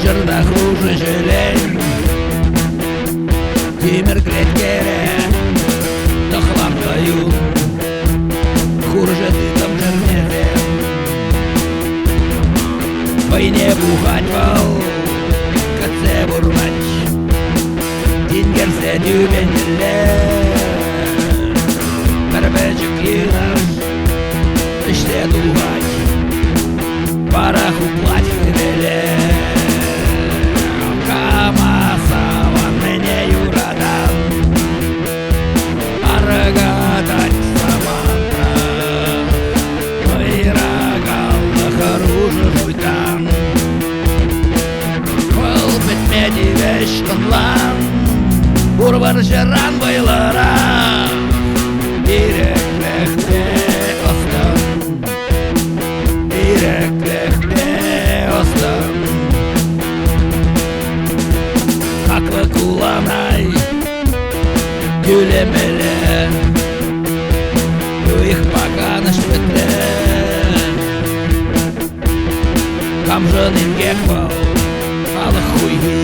жырда хуже желень темір клеткере дохландаю хуже ты там жернеде войне бухать вал катсе бурлач дингерсе дюбенле Бербечик йынаш іште дуғать параху плать хвилеле камасаван мене юрадан арыгатать саманта ойрагалды хоружы жуйтан был бітме дивеш қынлан урвар жыран байлара Иреклехте остан Иреклехте остан Аквы куланай Гүлемеле Юих паганыш бітті Камжын ингеквал Алық хуйги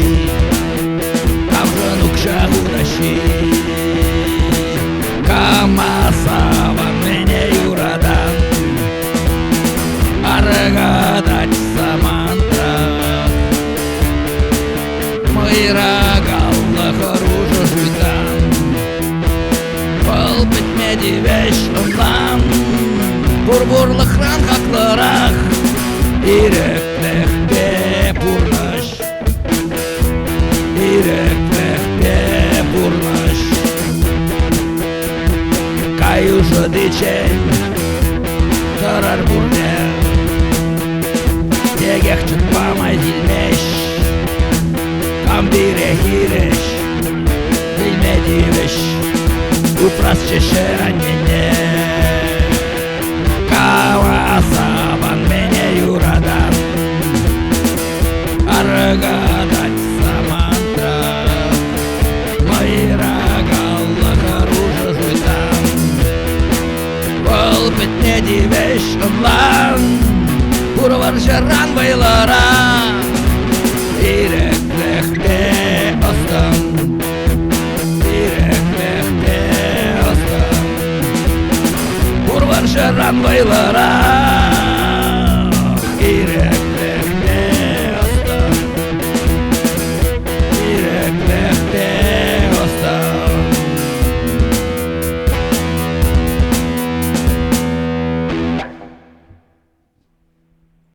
Камжын укшағу даши Камасаван мене юрадан арыгатать саманта мыйрагалды хоружы жуйтан был бітме дивеш ынлан бурбурлы хран хаклырах иреклехте пурныш иреклехте пурныш Каюжы дичень Тарар бурне Тегех чытпамай дилмеш Камбире хиреш Билме дивеш Упрас чешеран мене Кавасабан мене юрадан Арыгатать саманта Мыйрагалды хоружы жуйтан Был бітме дивеш ынлан Урвар жыран байлара Иреклехте остан Иреклехте остан Урвар жыран байлара